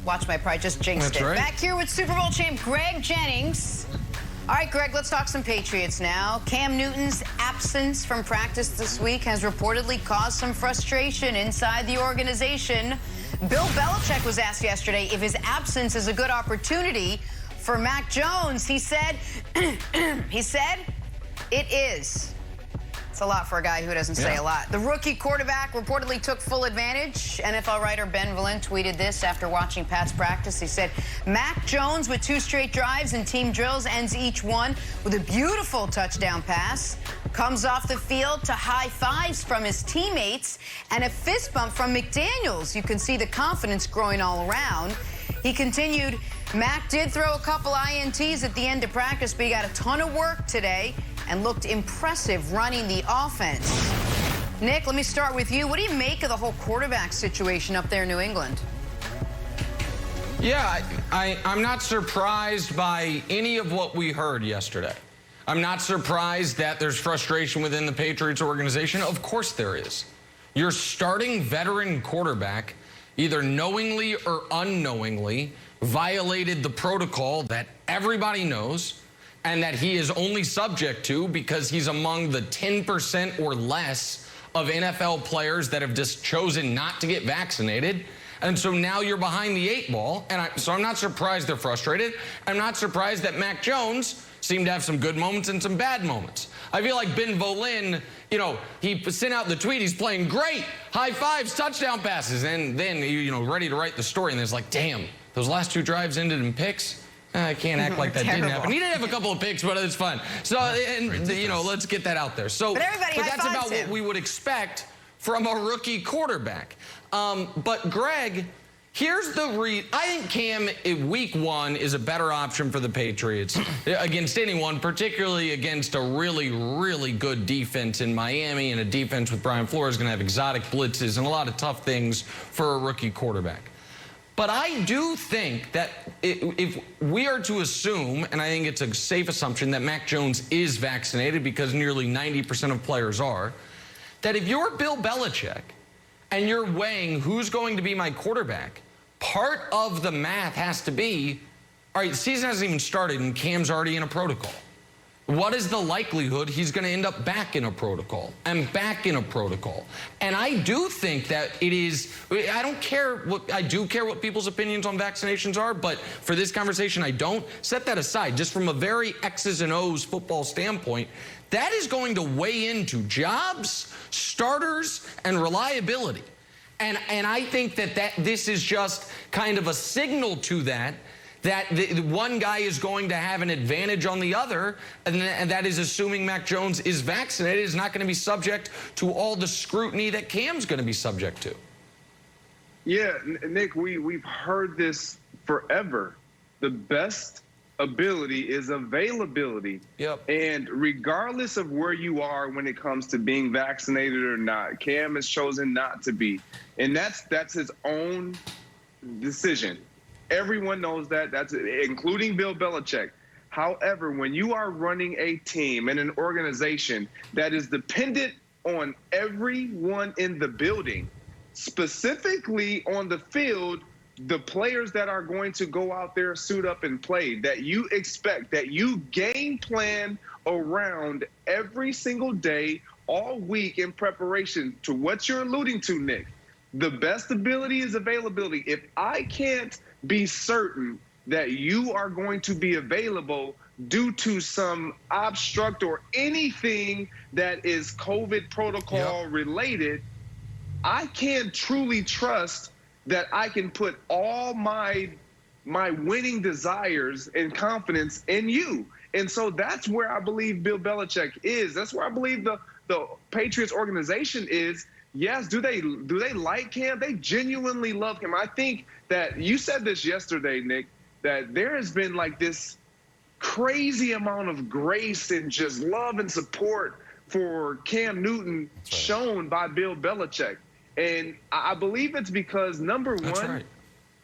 Watch my pride, just jinxed it. Right. Back here with Super Bowl champ Greg Jennings. All right, Greg, let's talk some Patriots now. Cam Newton's absence from practice this week has reportedly caused some frustration inside the organization. Bill Belichick was asked yesterday if his absence is a good opportunity for Mac Jones. He said, it is. It's a lot for a guy who doesn't say a lot. The rookie quarterback reportedly took full advantage. NFL writer Ben Valent tweeted this after watching Pat's practice. He said, Mac Jones with 2 straight drives and team drills ends each one with a beautiful touchdown pass. Comes off the field to high fives from his teammates and a fist bump from McDaniels. You can see the confidence growing all around. He continued, Mac did throw a couple INTs at the end of practice, but he got a ton of work today and looked impressive running the offense. Nick, let me start with you. What do you make of the whole quarterback situation up there in New England? Yeah, I'm not surprised by any of what we heard yesterday. I'm not surprised that there's frustration within the Patriots organization. Of course there is. Your starting veteran quarterback, either knowingly or unknowingly, violated the protocol that everybody knows and that he is only subject to because he's among the 10% or less of NFL players that have just chosen not to get vaccinated. And so now you're behind the 8 ball. And so I'm not surprised they're frustrated. I'm not surprised that Mac Jones seemed to have some good moments and some bad moments. I feel like Ben Volin, he sent out the tweet, he's playing great, high fives, touchdown passes, and then, ready to write the story, and it's like, damn, those last 2 drives ended in picks? I can't act like that didn't happen. He did have a couple of picks, but it's fun. So, let's get that out there. So, but that's about what we would expect from a rookie quarterback. But Greg, here's the I think Cam in week 1 is a better option for the Patriots against anyone, particularly against a really, really good defense in Miami, and a defense with Brian Flores going to have exotic blitzes and a lot of tough things for a rookie quarterback. But I do think that if we are to assume, and I think it's a safe assumption, that Mac Jones is vaccinated because nearly 90% of players are, that if you're Bill Belichick and you're weighing who's going to be my quarterback, part of the math has to be, all right, the season hasn't even started and Cam's already in a protocol. What is the likelihood he's going to end up back in a protocol and back in a protocol? And I do think that it is, I do care what people's opinions on vaccinations are, but for this conversation, I don't. Set that aside. Just from a very X's and O's football standpoint, that is going to weigh into jobs, starters, and reliability. And I think that this is just kind of a signal to that the one guy is going to have an advantage on the other, and that is assuming Mac Jones is vaccinated, is not going to be subject to all the scrutiny that Cam's going to be subject to. Yeah, Nick, we've heard this forever. The best ability is availability. Yep. And regardless of where you are when it comes to being vaccinated or not, Cam has chosen not to be. And that's his own decision. Everyone knows that, including Bill Belichick. However, when you are running a team and an organization that is dependent on everyone in the building, specifically on the field, the players that are going to go out there, suit up and play, that you expect, that you game plan around every single day, all week in preparation to what you're alluding to, Nick. The best ability is availability. If I can't be certain that you are going to be available due to some obstruct or anything that is COVID protocol related, I can't truly trust that I can put all my winning desires and confidence in you. And so that's where I believe Bill Belichick is. That's where I believe the Patriots organization is. Yes, do they like Cam? They genuinely love him. I think that you said this yesterday, Nick, that there has been like this crazy amount of grace and just love and support for Cam Newton shown by Bill Belichick. And I believe it's because, number one,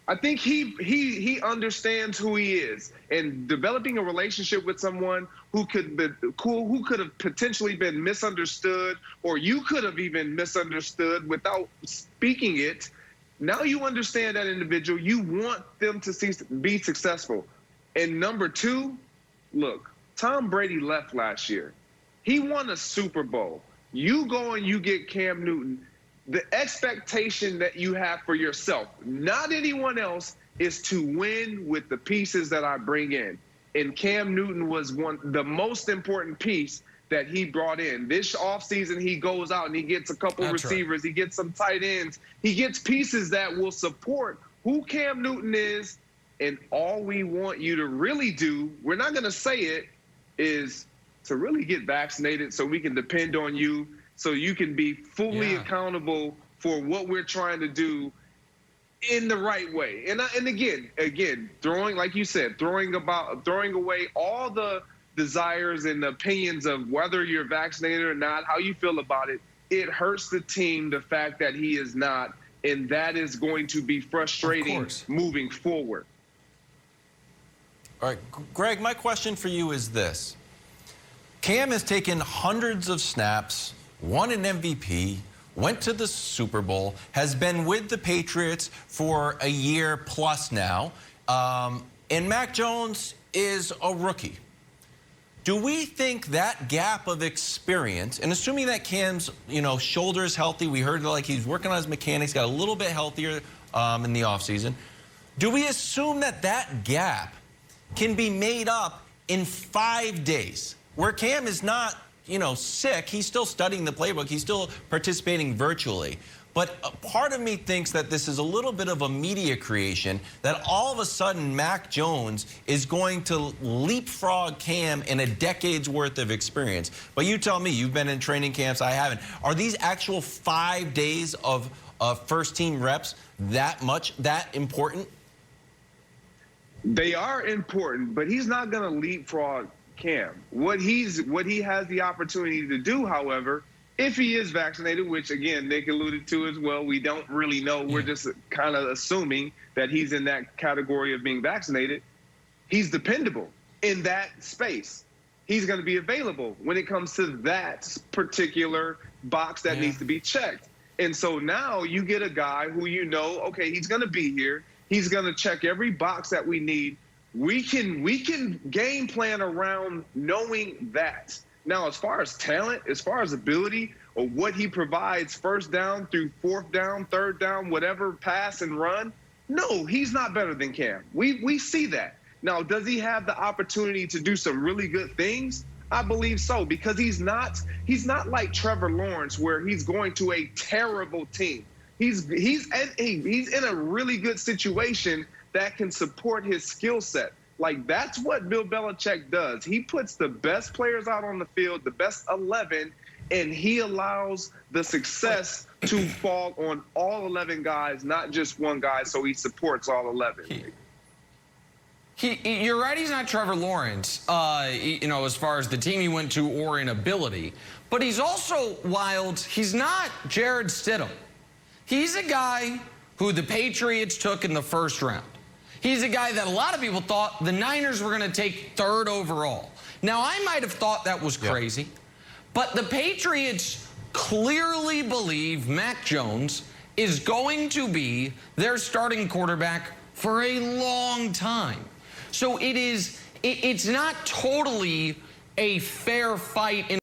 I think he understands who he is, and developing a relationship with someone who could have potentially been misunderstood, or you could have even misunderstood without speaking it. Now you understand that individual. You want them to be successful. And number two, look, Tom Brady left last year. He won a Super Bowl. You go and you get Cam Newton. The expectation that you have for yourself, not anyone else, is to win with the pieces that I bring in. And Cam Newton was the most important piece that he brought in. This offseason, he goes out and he gets a couple receivers. Right. He gets some tight ends. He gets pieces that will support who Cam Newton is. And all we want you to really do, we're not going to say it, is to really get vaccinated so we can depend on you, so you can be fully accountable for what we're trying to do in the right way. And again, throwing, like you said, throwing away all the desires and the opinions of whether you're vaccinated or not, how you feel about it. It hurts the team, the fact that he is not, and that is going to be frustrating moving forward. All right, Greg, my question for you is this. Cam has taken hundreds of snaps, won an MVP, went to the Super Bowl, has been with the Patriots for a year plus now, and Mac Jones is a rookie. Do we think that gap of experience, and assuming that Cam's, shoulder is healthy, we heard like he's working on his mechanics, got a little bit healthier in the offseason, do we assume that that gap can be made up in 5 days? Where Cam is not, sick, he's still studying the playbook, he's still participating virtually. But part of me thinks that this is a little bit of a media creation, that all of a sudden Mac Jones is going to leapfrog Cam in a decade's worth of experience. But you tell me, you've been in training camps, I haven't. Are these actual 5 days of first team reps that important? They are important, but he's not going to leapfrog Cam. What he has the opportunity to do, however, if he is vaccinated, which again Nick alluded to as well, we don't really know. We're just kind of assuming that he's in that category of being vaccinated. He's dependable in that space. He's going to be available when it comes to that particular box that needs to be checked. And so now you get a guy who okay, he's going to be here. He's going to check every box that we need. We can game plan around knowing that. Now, as far as talent, as far as ability, or what he provides first down through fourth down, third down, whatever, pass and run, no, he's not better than Cam. We see that. Now, does he have the opportunity to do some really good things? I believe so, because he's not like Trevor Lawrence, where he's going to a terrible team. He's in a really good situation that can support his skill set. Like, that's what Bill Belichick does. He puts the best players out on the field, the best 11, and he allows the success to fall on all 11 guys, not just one guy, so he supports all 11. You're right, he's not Trevor Lawrence, as far as the team he went to or in ability. But he's also wild. He's not Jared Stidham. He's a guy who the Patriots took in the first round. He's a guy that a lot of people thought the Niners were going to take third overall. Now, I might have thought that was crazy, but the Patriots clearly believe Mac Jones is going to be their starting quarterback for a long time. So it's not totally a fair fight in